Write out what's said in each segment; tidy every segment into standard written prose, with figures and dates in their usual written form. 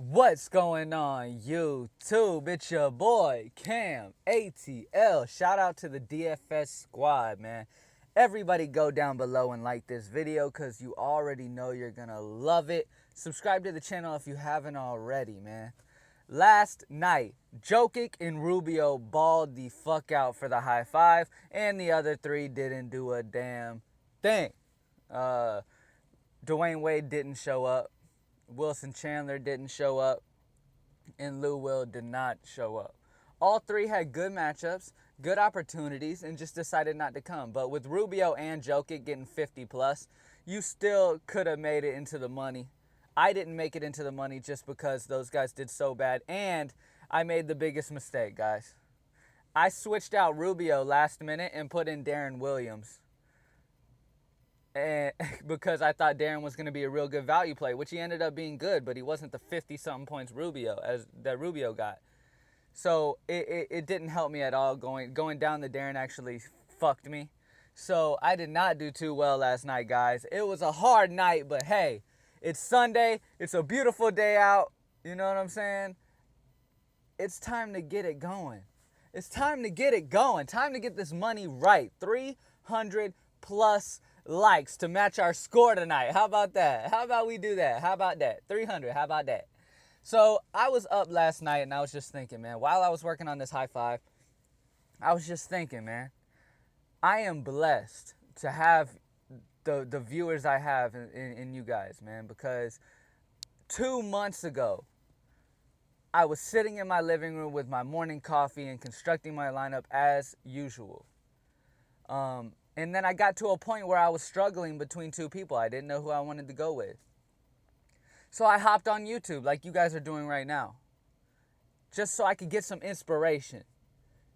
What's going on YouTube? It's your boy Cam ATL. Shout out to the DFS squad, man. Everybody go down below and like this video because you already know you're gonna love it. Subscribe to the channel if you haven't already, man. Last night, Jokic and Rubio balled the fuck out for the high five, and the other three didn't do a damn thing. Dwayne Wade didn't show up. Wilson Chandler didn't show up, and Lou Will did not show up. All three had good matchups, good opportunities, and just decided not to come. But with Rubio and Jokic getting 50 plus, you still could have made it into the money. I didn't make it into the money just because those guys did so bad, and I made the biggest mistake, guys. I switched out Rubio last minute and put in Darren Williams. And because I thought Darren was going to be a real good value play, which he ended up being good, but he wasn't the 50-something points that Rubio got. So it didn't help me at all. Going down the Darren actually fucked me. So I did not do too well last night, guys. It was a hard night, but hey, it's Sunday. It's a beautiful day out. You know what I'm saying? It's time to get it going. It's time to get it going. Time to get this money right. 300 plus likes to match our score tonight. How about that? How about we do that? How about that? 300. How about that? So I was up last night and I was just thinking, man, while I was working on this high five, I was just thinking, man, I am blessed to have the viewers I have in you guys, man, because 2 months ago, I was sitting in my living room with my morning coffee and constructing my lineup as usual. And then I got to a point where I was struggling between two people. I didn't know who I wanted to go with. So I hopped on YouTube like you guys are doing right now. Just so I could get some inspiration.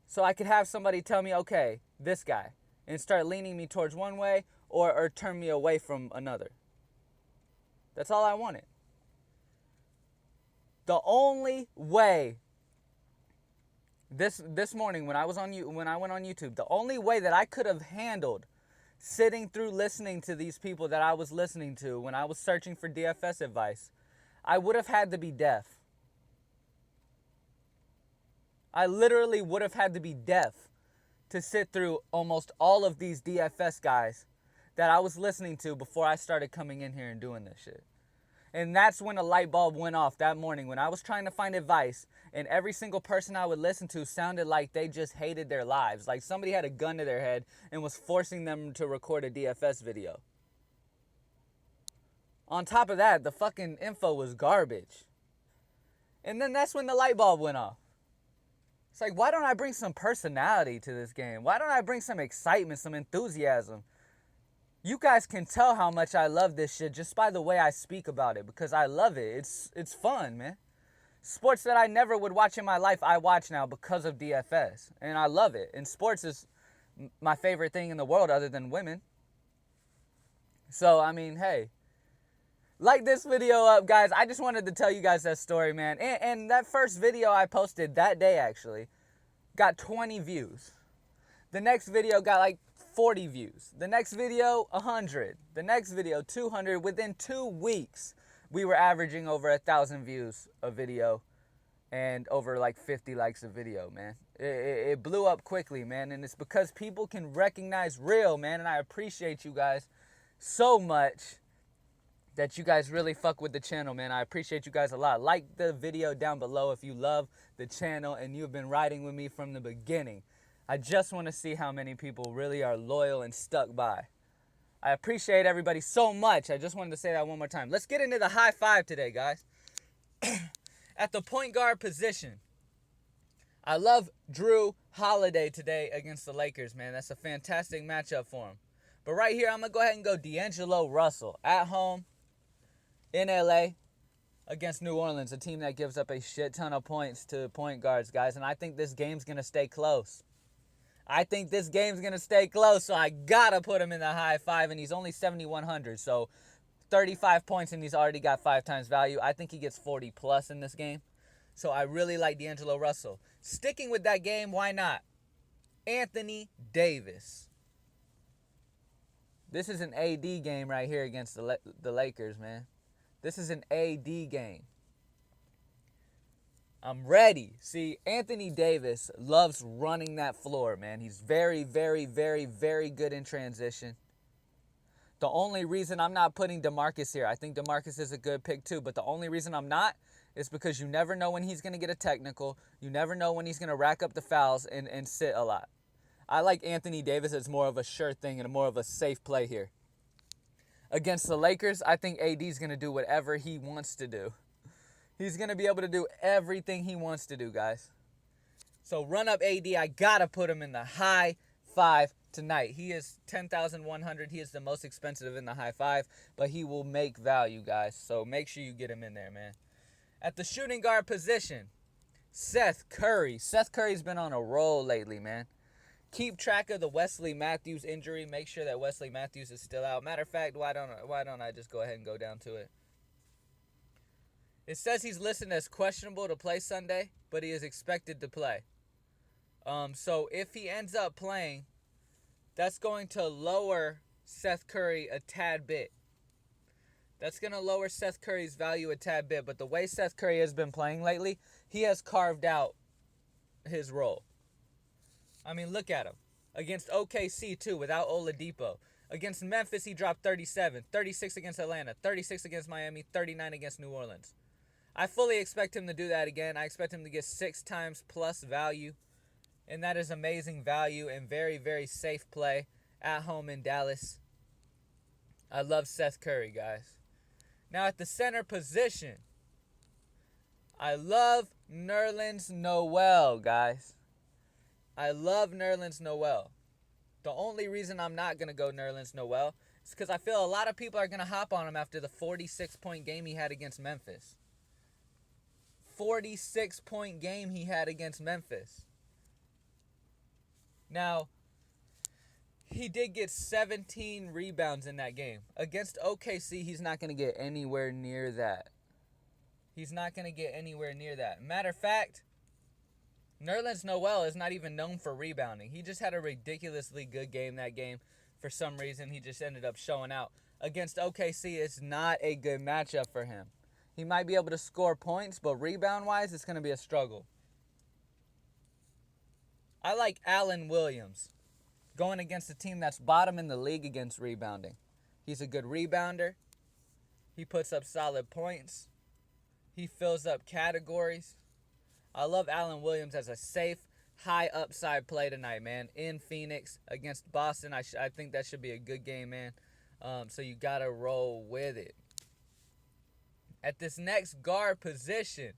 So I could have somebody tell me, okay, this guy. And start leaning me towards one way or turn me away from another. That's all I wanted. The only way this morning when I went on YouTube, the only way that I could have handled sitting through listening to these people that I was listening to when I was searching for DFS advice, I would have had to be deaf. I literally would have had to be deaf to sit through almost all of these DFS guys that I was listening to before I started coming in here and doing this shit. And that's when a light bulb went off that morning when I was trying to find advice, and every single person I would listen to sounded like they just hated their lives. Like somebody had a gun to their head and was forcing them to record a DFS video. On top of that, the fucking info was garbage. And then that's when the light bulb went off. It's like, why don't I bring some personality to this game? Why don't I bring some excitement, some enthusiasm? You guys can tell how much I love this shit just by the way I speak about it, because I love it. It's fun, man. Sports that I never would watch in my life, I watch now because of DFS, and I love it. And sports is my favorite thing in the world other than women. So, I mean, hey, like this video up, guys. I just wanted to tell you guys that story, man. And that first video I posted that day, actually, got 20 views. The next video got like 40 views. The next video, 100. The next video, 200. Within 2 weeks, we were averaging over 1,000 views a video and over like 50 likes a video, man. It blew up quickly, man. And it's because people can recognize real, man. And I appreciate you guys so much that you guys really fuck with the channel, man. I appreciate you guys a lot. Like the video down below if you love the channel and you've been riding with me from the beginning. I just want to see how many people really are loyal and stuck by. I appreciate everybody so much. I just wanted to say that one more time. Let's get into the high five today, guys. At the point guard position, I love Drew Holiday today against the Lakers, man. That's a fantastic matchup for him. But right here, I'm going to go ahead and go D'Angelo Russell at home in LA against New Orleans, a team that gives up a shit ton of points to point guards, guys. And I think this game's going to stay close. I think this game's going to stay close, so I got to put him in the high five, and he's only 7,100, so 35 points, and he's already got 5 times value. I think he gets 40 plus in this game, so I really like D'Angelo Russell. Sticking with that game, why not? Anthony Davis. This is an AD game right here against the Lakers, man. This is an AD game. I'm ready. See, Anthony Davis loves running that floor, man. He's very, very, very, very good in transition. The only reason I'm not putting DeMarcus here, I think DeMarcus is a good pick too, but the only reason I'm not is because you never know when he's going to get a technical. You never know when he's going to rack up the fouls and sit a lot. I like Anthony Davis as more of a sure thing and more of a safe play here. Against the Lakers, I think AD is going to do whatever he wants to do. He's going to be able to do everything he wants to do, guys. So run up AD. I got to put him in the high five tonight. He is 10,100. He is the most expensive in the high five, but he will make value, guys. So make sure you get him in there, man. At the shooting guard position, Seth Curry. Seth Curry's been on a roll lately, man. Keep track of the Wesley Matthews injury. Make sure that Wesley Matthews is still out. Matter of fact, why don't I just go ahead and go down to it? It says he's listed as questionable to play Sunday, but he is expected to play. So if he ends up playing, that's going to lower Seth Curry a tad bit. That's going to lower Seth Curry's value a tad bit. But the way Seth Curry has been playing lately, he has carved out his role. I mean, look at him. Against OKC, too, without Oladipo. Against Memphis, he dropped 37. 36 against Atlanta. 36 against Miami. 39 against New Orleans. I fully expect him to do that again. I expect him to get 6 times plus value. And that is amazing value and very, very safe play at home in Dallas. I love Seth Curry, guys. Now at the center position, I love Nerlens Noel, guys. I love Nerlens Noel. The only reason I'm not going to go Nerlens Noel is because I feel a lot of people are going to hop on him after the 46-point game he had against Memphis. 46-point game he had against Memphis. Now, he did get 17 rebounds in that game. Against OKC, he's not going to get anywhere near that. He's not going to get anywhere near that. Matter of fact, Nerlens Noel is not even known for rebounding. He just had a ridiculously good game that game. For some reason, he just ended up showing out. Against OKC, it's not a good matchup for him. He might be able to score points, but rebound-wise, it's going to be a struggle. I like Allen Williams going against a team that's bottom in the league against rebounding. He's a good rebounder. He puts up solid points. He fills up categories. I love Allen Williams as a safe, high upside play tonight, man. In Phoenix against Boston, I think that should be a good game, man. So you got to roll with it. At this next guard position,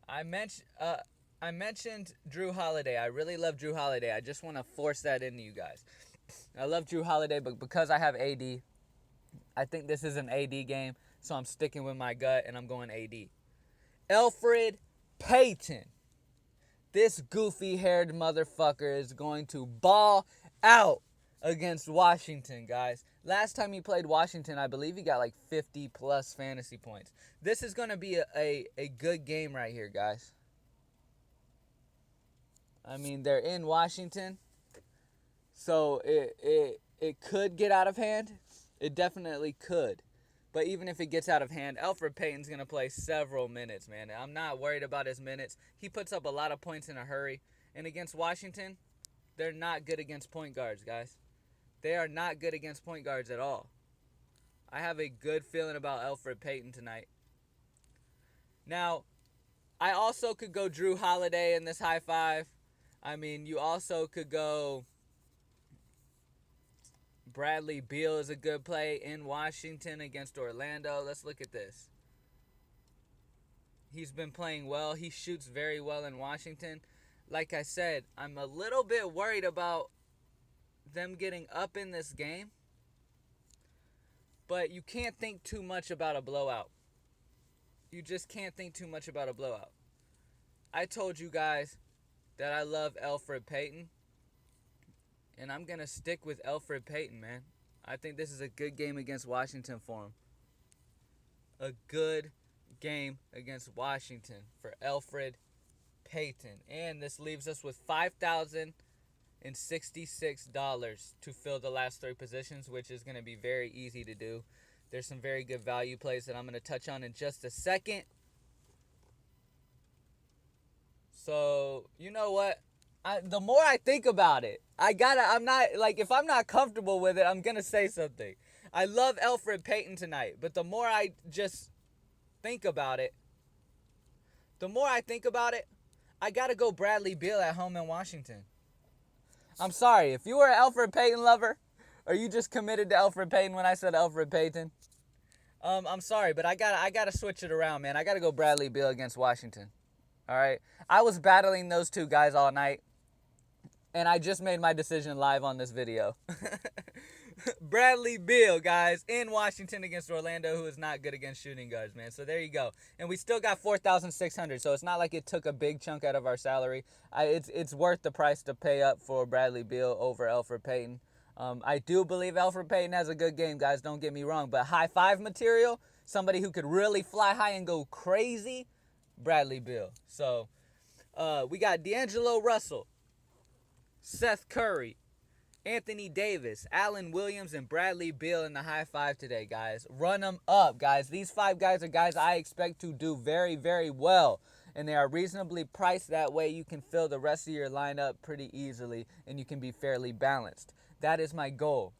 I mentioned Drew Holiday. I really love Drew Holiday. I just want to force that into you guys. I love Drew Holiday, but because I have AD, I think this is an AD game, so I'm sticking with my gut, and I'm going AD. Elfrid Payton. This goofy-haired motherfucker is going to ball out against Washington, guys. Last time he played Washington, I believe he got like 50-plus fantasy points. This is going to be a good game right here, guys. I mean, they're in Washington, so it could get out of hand. It definitely could. But even if it gets out of hand, Elfrid Payton's going to play several minutes, man. I'm not worried about his minutes. He puts up a lot of points in a hurry. And against Washington, they're not good against point guards, guys. They are not good against point guards at all. I have a good feeling about Elfrid Payton tonight. Now, I also could go Drew Holiday in this high five. I mean, you also could go Bradley Beal is a good play in Washington against Orlando. Let's look at this. He's been playing well. He shoots very well in Washington. Like I said, I'm a little bit worried about them getting up in this game. But you can't think too much about a blowout. You just can't think too much about a blowout. I told you guys that I love Elfrid Payton. And I'm going to stick with Elfrid Payton, man. I think this is a good game against Washington for him. A good game against Washington for Elfrid Payton. And this leaves us with $5,066 to fill the last 3 positions, which is going to be very easy to do. There's some very good value plays that I'm going to touch on in just a second. So, you know what? The more I think about it, I'm not, like, if I'm not comfortable with it, I'm going to say something. I love Elfrid Payton tonight, but the more I just think about it, I got to go Bradley Beal at home in Washington. I'm sorry, if you were an Elfrid Payton lover, or you just committed to Elfrid Payton when I said Elfrid Payton, I'm sorry, but I gotta switch it around, man. I gotta go Bradley Beal against Washington. All right, I was battling those two guys all night, and I just made my decision live on this video. Bradley Beal, guys, in Washington against Orlando, who is not good against shooting guards, man. So there you go. And we still got $4,600, so it's not like it took a big chunk out of our salary. It's worth the price to pay up for Bradley Beal over Elfrid Payton. I do believe Elfrid Payton has a good game, guys. Don't get me wrong. But high five material, somebody who could really fly high and go crazy, Bradley Beal. So we got D'Angelo Russell, Seth Curry, Anthony Davis, Allen Williams, and Bradley Beal in the high five today, guys. Run them up, guys. These 5 guys are guys I expect to do very, very well. And they are reasonably priced. That way you can fill the rest of your lineup pretty easily and you can be fairly balanced. That is my goal.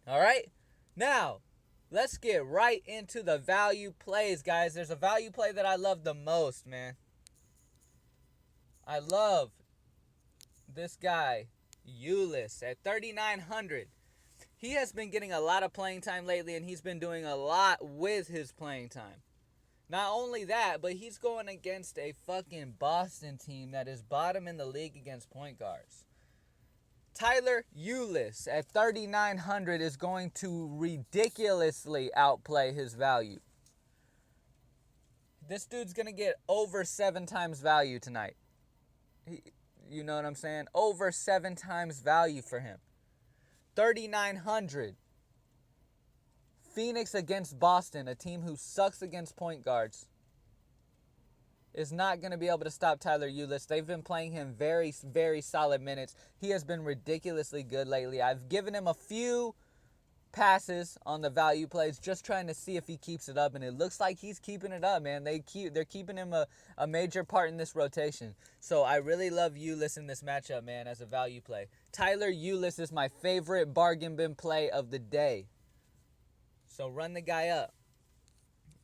All right? Now, let's get right into the value plays, guys. There's a value play that I love the most, man. I love this guy, Ulis, at 3,900. He has been getting a lot of playing time lately, and he's been doing a lot with his playing time. Not only that, but he's going against a fucking Boston team that is bottom in the league against point guards. Tyler Ulis at 3,900 is going to ridiculously outplay his value. This dude's going to get over 7 times value tonight. You know what I'm saying? Over 7 times value for him. 3,900. Phoenix against Boston, a team who sucks against point guards, is not going to be able to stop Tyler Ulis. They've been playing him very, very solid minutes. He has been ridiculously good lately. I've given him a few passes on the value plays, just trying to see if he keeps it up, and it looks like he's keeping it up, man. They're keeping him a major part in this rotation. So I really love Ulis in this matchup, man, as a value play. Tyler Ulis is my favorite bargain bin play of the day. So run the guy up.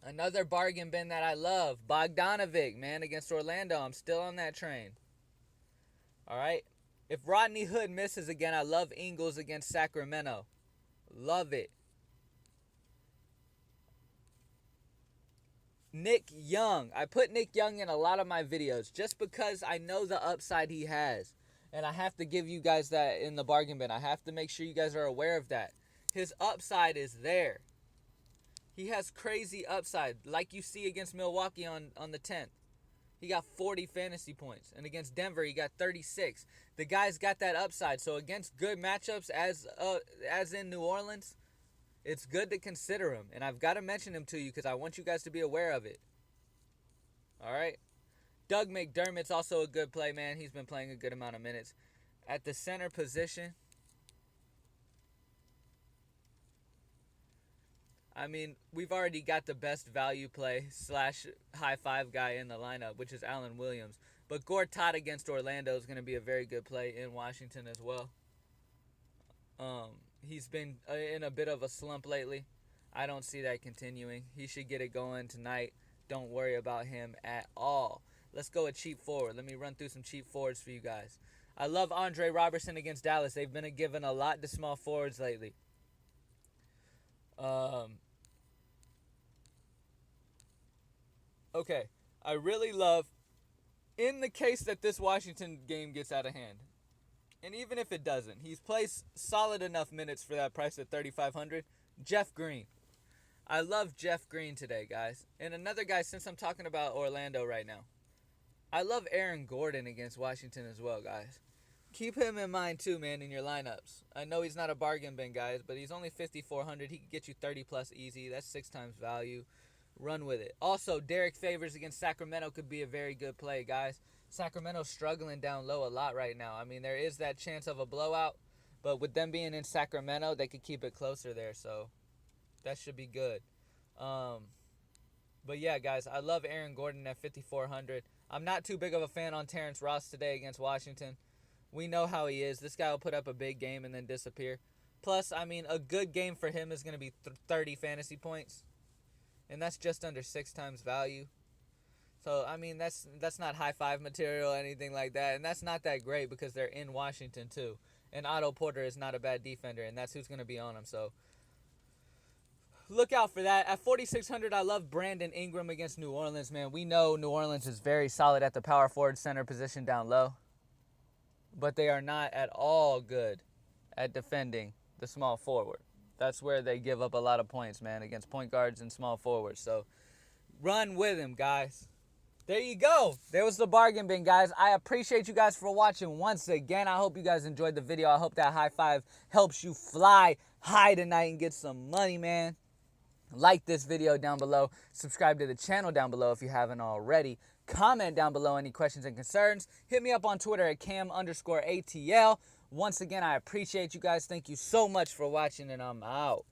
Another bargain bin that I love, Bogdanovic, man, against Orlando. I'm still on that train. All right. If Rodney Hood misses again, I love Ingles against Sacramento. Love it. Nick Young. I put Nick Young in a lot of my videos just because I know the upside he has. And I have to give you guys that in the bargain bin. I have to make sure you guys are aware of that. His upside is there. He has crazy upside, like you see against Milwaukee on the 10th. He got 40 fantasy points. And against Denver, he got 36. The guy's got that upside. So against good matchups as in New Orleans, it's good to consider him. And I've got to mention him to you because I want you guys to be aware of it. All right? Doug McDermott's also a good play, man. He's been playing a good amount of minutes. At the center position, I mean, we've already got the best value play / high five guy in the lineup, which is Allen Williams. But Gortat against Orlando is going to be a very good play in Washington as well. He's been in a bit of a slump lately. I don't see that continuing. He should get it going tonight. Don't worry about him at all. Let's go a cheap forward. Let me run through some cheap forwards for you guys. I love Andre Robertson against Dallas. They've been given a lot to small forwards lately. Okay, I really love, in the case that this Washington game gets out of hand, and even if it doesn't, he's played solid enough minutes for that price at $3,500, Jeff Green. I love Jeff Green today, guys. And another guy, since I'm talking about Orlando right now, I love Aaron Gordon against Washington as well, guys. Keep him in mind too, man, in your lineups. I know he's not a bargain bin, guys, but he's only $5,400. He could get you 30 plus easy. That's 6 times value. Run with it. Also, Derek Favors against Sacramento could be a very good play, guys. Sacramento's struggling down low a lot right now. I mean, there is that chance of a blowout, but with them being in Sacramento, they could keep it closer there, so that should be good. But yeah, guys, I love Aaron Gordon at 5,400. I'm not too big of a fan on Terrence Ross today against Washington. We know how he is. This guy will put up a big game and then disappear. Plus, I mean, a good game for him is going to be 30 fantasy points. And that's just under 6 times value. So, I mean, that's not high five material or anything like that. And that's not that great because they're in Washington, too. And Otto Porter is not a bad defender, and that's who's going to be on him. So, look out for that. At 4,600, I love Brandon Ingram against New Orleans, man. We know New Orleans is very solid at the power forward center position down low. But they are not at all good at defending the small forward. That's where they give up a lot of points, man, against point guards and small forwards. So, run with him, guys. There you go. There was the bargain bin, guys. I appreciate you guys for watching once again. I hope you guys enjoyed the video. I hope that high five helps you fly high tonight and get some money, man. Like this video down below. Subscribe to the channel down below if you haven't already. Comment down below any questions and concerns. Hit me up on Twitter at cam_ATL. Once again, I appreciate you guys. Thank you so much for watching, and I'm out.